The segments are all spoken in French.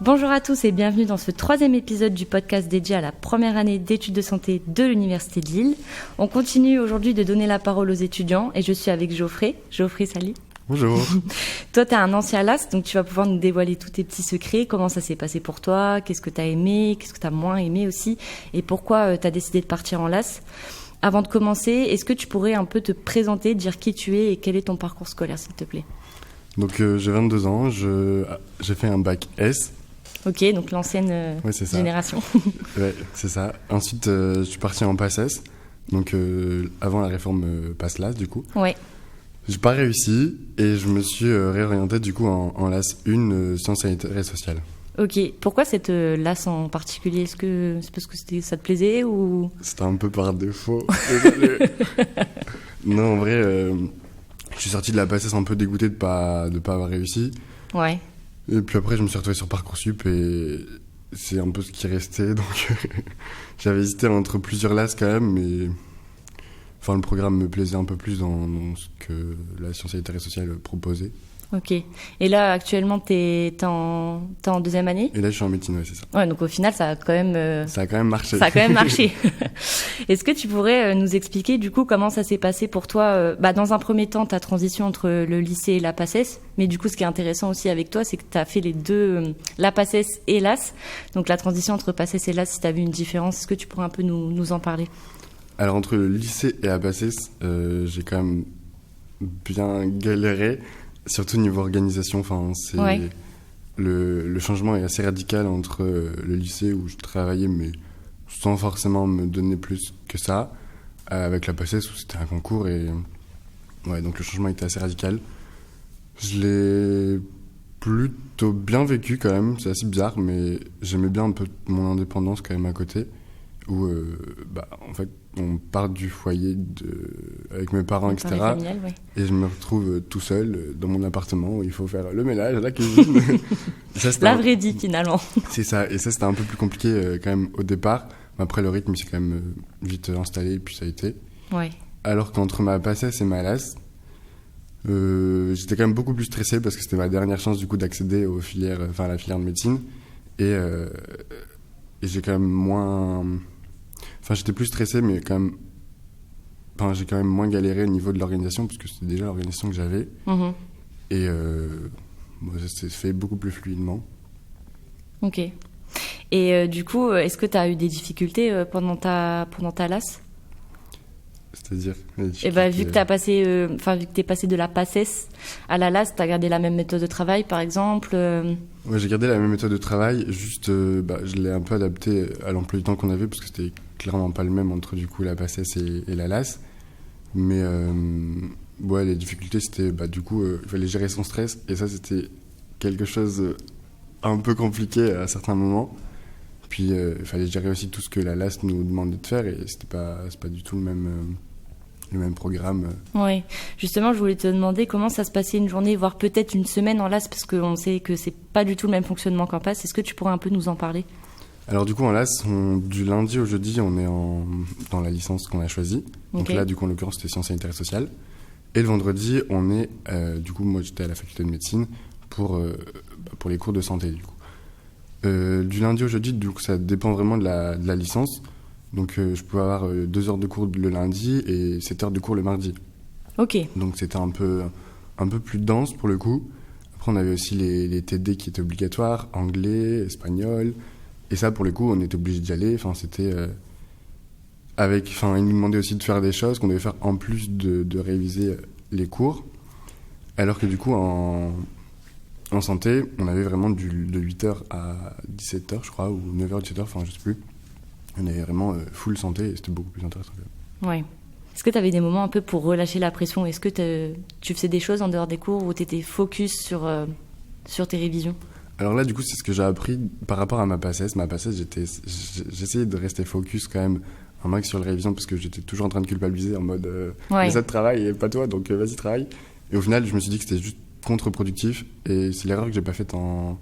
Bonjour à tous et bienvenue dans ce 3e épisode du podcast dédié à la première année d'études de santé de l'Université de Lille. On continue aujourd'hui de donner la parole aux étudiants et je suis avec Geoffrey. Geoffrey, salut. Bonjour. Toi, tu es un ancien LAS, donc tu vas pouvoir nous dévoiler tous tes petits secrets. Comment ça s'est passé pour toi? Qu'est-ce que tu as aimé? Qu'est-ce que tu as moins aimé aussi? Et pourquoi tu as décidé de partir en LAS? Avant de commencer, est-ce que tu pourrais un peu te présenter, dire qui tu es et quel est ton parcours scolaire, s'il te plaît? Donc j'ai 22 ans, j'ai fait un bac S. Ok, donc l'ancienne génération. Ouais, c'est ça. Ensuite, je suis parti en PACES, donc avant la réforme PASLAS du coup. Ouais. J'ai pas réussi et je me suis réorienté du coup en LAS 1, sciences sanitaires et sociales. Ok, pourquoi cette LAS en particulier? Est-ce que c'est parce que ça te plaisait ou... C'était un peu par défaut. Désolé. Non, en vrai, je suis sorti de la PACES un peu dégoûté de pas avoir réussi. Ouais. Et puis après, je me suis retrouvé sur Parcoursup et c'est un peu ce qui restait. Donc j'avais hésité entre plusieurs LAS quand même, mais enfin, le programme me plaisait un peu plus dans ce que la science sanitaire et sociale proposait. Ok. Et là, actuellement, t'es en 2e année? Et là, je suis en médecine, ouais, c'est ça. Ouais, donc au final, ça a quand même... Ça a quand même marché. Ça a quand même marché. Est-ce que tu pourrais nous expliquer, du coup, comment ça s'est passé pour toi dans un premier temps, ta transition entre le lycée et la PACES. Mais du coup, ce qui est intéressant aussi avec toi, c'est que tu as fait les deux, la PACES et l'AS. Donc la transition entre PACES et l'AS, si tu as vu une différence, est-ce que tu pourrais un peu nous en parler? Alors, entre le lycée et la PACES, j'ai quand même bien galéré. Surtout niveau organisation, enfin, c'est le changement est assez radical entre le lycée où je travaillais, mais sans forcément me donner plus que ça, avec la PACES où c'était un concours et ouais, donc le changement était assez radical. Je l'ai plutôt bien vécu quand même, c'est assez bizarre, mais j'aimais bien un peu mon indépendance quand même à côté, où en fait on part du foyer avec mes parents, etc. Familial, ouais. Et je me retrouve tout seul dans mon appartement où il faut faire le ménage, la cuisine. La vraie vie finalement. C'est ça, et ça c'était un peu plus compliqué quand même au départ. Après le rythme il s'est quand même vite installé et puis ça a été. Ouais. Alors qu'entre ma PACES et ma LAS, j'étais quand même beaucoup plus stressé parce que c'était ma dernière chance du coup d'accéder aux filières, à la filière de médecine. Et j'ai quand même moins... Enfin, j'étais plus stressé, mais quand même... Enfin, j'ai quand même moins galéré au niveau de l'organisation, parce que c'était déjà l'organisation que j'avais. Mm-hmm. Et ça s'est fait beaucoup plus fluidement. Ok. Et du coup, est-ce que tu as eu des difficultés pendant ta LAS? C'est-à-dire vu que tu as passé, vu que tu es passé de la PACES à la LAS, tu as gardé la même méthode de travail, par exemple? Ouais, j'ai gardé la même méthode de travail, juste je l'ai un peu adapté à l'emploi du temps qu'on avait, parce que c'était clairement pas le même entre du coup la PACES et la LAS. Mais les difficultés, c'était du coup, il fallait gérer son stress, et ça c'était quelque chose un peu compliqué à certains moments. Puis il fallait gérer aussi tout ce que la LAS nous demandait de faire, et c'est pas du tout le même programme. Oui, justement, je voulais te demander comment ça se passait une journée, voire peut-être une semaine en LAS, parce qu'on sait que c'est pas du tout le même fonctionnement qu'en PAS. Est-ce que tu pourrais un peu nous en parler? Alors du coup, en LAS, du lundi au jeudi, on est dans la licence qu'on a choisie. Donc là, du coup, en l'occurrence, c'était sciences sanitaires et sociales. Et le vendredi, on est, du coup, moi j'étais à la faculté de médecine pour les cours de santé, du coup. Du lundi au jeudi, donc ça dépend vraiment de la licence. Donc je pouvais avoir 2 heures de cours le lundi et 7 heures de cours le mardi. Ok. Donc c'était un peu plus dense pour le coup. Après on avait aussi les TD qui étaient obligatoires, anglais, espagnol. Et ça pour le coup on était obligé d'y aller. Enfin c'était ils nous demandaient aussi de faire des choses qu'on devait faire en plus de réviser les cours. Alors que du coup en santé on avait vraiment de 8h à 17h je crois, ou 9h 17h, enfin je sais plus. On avait vraiment full santé et c'était beaucoup plus intéressant. Ouais. Est-ce que tu avais des moments un peu pour relâcher la pression? Est-ce que tu faisais des choses en dehors des cours où tu étais focus sur tes révisions? Alors là, du coup, c'est ce que j'ai appris par rapport à ma PACES. Ma PACES, j'essayais de rester focus quand même un max sur les révisions parce que j'étais toujours en train de culpabiliser en mode les autres travaillent et pas toi, donc vas-y, travaille. Et au final, je me suis dit que c'était juste contre-productif et c'est l'erreur que j'ai pas faite en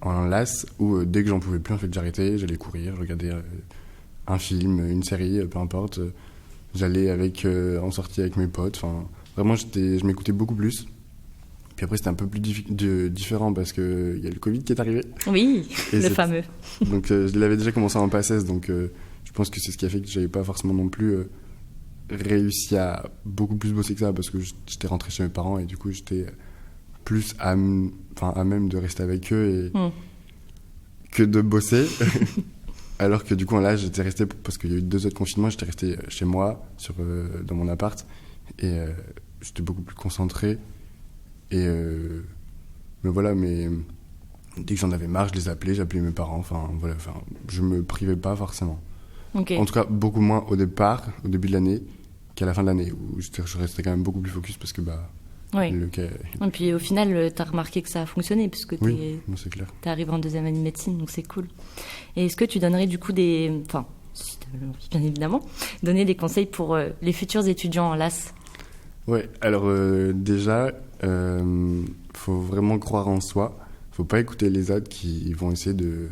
LAS où dès que j'en pouvais plus, en fait, j'arrêtais, j'allais courir, je regardais un film, une série, peu importe. J'allais en sortie avec mes potes. Enfin, vraiment, je m'écoutais beaucoup plus. Puis après, c'était un peu plus différent parce qu'il y a le Covid qui est arrivé. Oui, et le fameux. Donc, je l'avais déjà commencé en PACES, donc je pense que c'est ce qui a fait que j'avais pas forcément non plus réussi à beaucoup plus bosser que ça parce que j'étais rentré chez mes parents et du coup, j'étais plus à même de rester avec eux que de bosser. Alors que du coup, là, j'étais resté, parce qu'il y a eu 2 autres confinements, j'étais resté chez moi, dans mon appart, et j'étais beaucoup plus concentré. Et mais voilà, mais dès que j'en avais marre, j'appelais mes parents, je me privais pas forcément. Okay. En tout cas, beaucoup moins au début de l'année, qu'à la fin de l'année, où je restais quand même beaucoup plus focus, parce que oui. Et puis au final, tu as remarqué que ça a fonctionné, puisque oui, c'est clair. Tu arrives en 2e année de médecine, donc c'est cool. Et est-ce que tu donnerais du coup si tu as envie, bien évidemment, donner des conseils pour les futurs étudiants en LAS? Ouais, alors déjà, faut vraiment croire en soi. Faut pas écouter les autres qui vont essayer de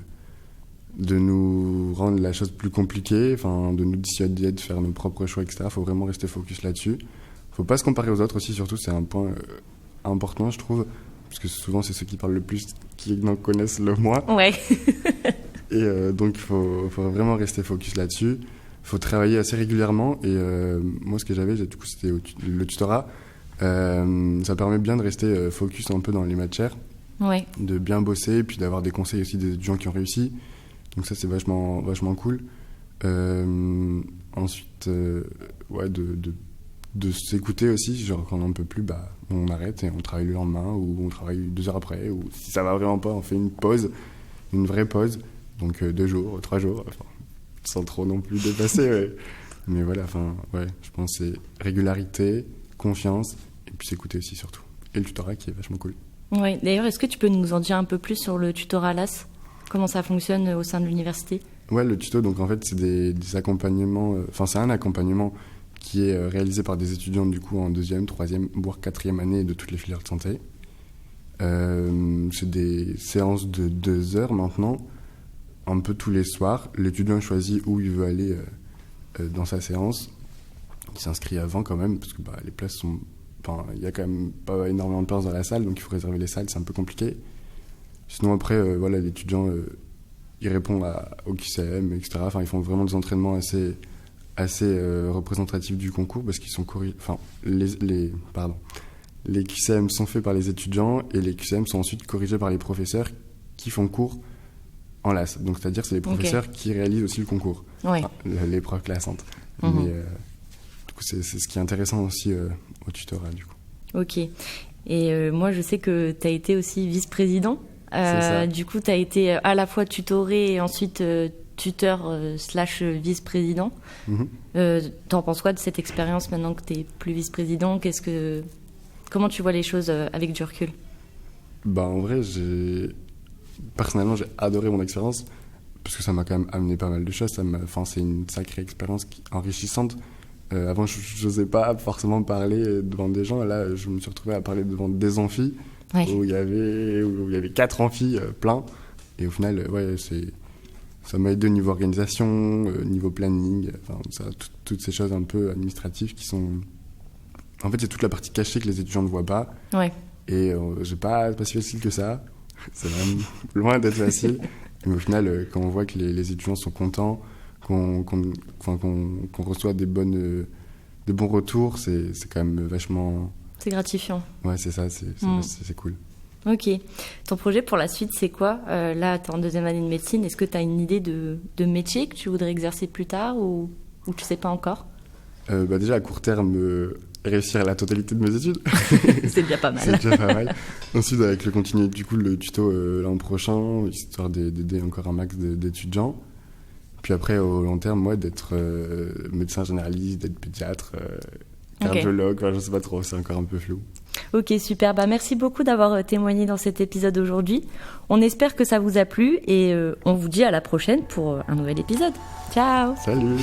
nous rendre la chose plus compliquée, de nous dissuader de faire nos propres choix, etc. Faut vraiment rester focus là-dessus. Faut pas se comparer aux autres aussi, surtout, c'est un point important, je trouve, parce que souvent, c'est ceux qui parlent le plus qui en connaissent le moins. Ouais. Et donc, faut vraiment rester focus là-dessus. Faut travailler assez régulièrement. Et moi, ce que j'avais, du coup, c'était le tutorat. Ça permet bien de rester focus un peu dans les matières, ouais. De bien bosser, et puis d'avoir des conseils aussi des étudiants qui ont réussi. Donc ça, c'est vachement cool. Ensuite, de s'écouter aussi, genre quand on n'en peut plus, on arrête et on travaille le lendemain ou on travaille 2 heures après, ou si ça va vraiment pas, on fait une pause, une vraie pause, donc 2 jours, 3 jours, sans trop non plus dépasser. Ouais. Mais voilà, je pense que c'est régularité, confiance, et puis s'écouter aussi surtout. Et le tutorat qui est vachement cool. Ouais. D'ailleurs, est-ce que tu peux nous en dire un peu plus sur le tutorat LAS ? Comment ça fonctionne au sein de l'université ? Ouais, le tuto, donc en fait, c'est des accompagnements, c'est un accompagnement qui est réalisé par des étudiants du coup en 2e, 3e, voire 4e année de toutes les filières de santé. C'est des séances de 2 heures maintenant, un peu tous les soirs. L'étudiant choisit où il veut aller dans sa séance. Il s'inscrit avant quand même, parce que les places sont... il y a quand même pas énormément de places dans la salle, donc il faut réserver les salles, c'est un peu compliqué. Sinon après, l'étudiant, il répond au QCM, etc. Ils font vraiment des entraînements assez représentatifs du concours, parce qu'ils sont les QCM sont faits par les étudiants, et les QCM sont ensuite corrigés par les professeurs qui font cours en LAS. Donc c'est-à-dire c'est les professeurs qui réalisent aussi le concours, l'épreuve classante. Mais du coup, c'est ce qui est intéressant aussi au tutorat, du coup. Ok. Et moi, je sais que tu as été aussi vice-président. Du coup, tu as été à la fois tutoré et ensuite tuteur / vice-président. T'en penses quoi de cette expérience maintenant que tu n'es plus vice-président ? Comment tu vois les choses avec du recul ? En vrai, personnellement, j'ai adoré mon expérience parce que ça m'a quand même amené pas mal de choses. C'est une sacrée expérience enrichissante. Avant, je n'osais pas forcément parler devant des gens. Là, je me suis retrouvé à parler devant des amphis où il y avait 4 amphis pleins. Et au final, ça m'a aidé au niveau organisation, niveau planning, toutes ces choses un peu administratives qui sont... En fait, c'est toute la partie cachée que les étudiants ne voient pas. Ouais. Et c'est pas si facile que ça. C'est même loin d'être facile. Mais au final, quand on voit que les étudiants sont contents, qu'on reçoit des bons retours, c'est quand même vachement... C'est gratifiant. Ouais, c'est ça, c'est cool. Ok. Ton projet pour la suite, c'est quoi ? Là, tu es en 2e année de médecine. Est-ce que tu as une idée de métier que tu voudrais exercer plus tard ou tu sais pas encore ? Déjà, à court terme, réussir la totalité de mes études. C'est déjà pas mal. C'est déjà pas mal. Ensuite, avec le tuto l'an prochain, histoire d'aider encore un max d'étudiants. Puis après, au long terme, d'être médecin généraliste, d'être pédiatre, cardiologue, je sais pas trop, c'est encore un peu flou. Ok, super. Merci beaucoup d'avoir témoigné dans cet épisode aujourd'hui. On espère que ça vous a plu et on vous dit à la prochaine pour un nouvel épisode. Ciao. Salut.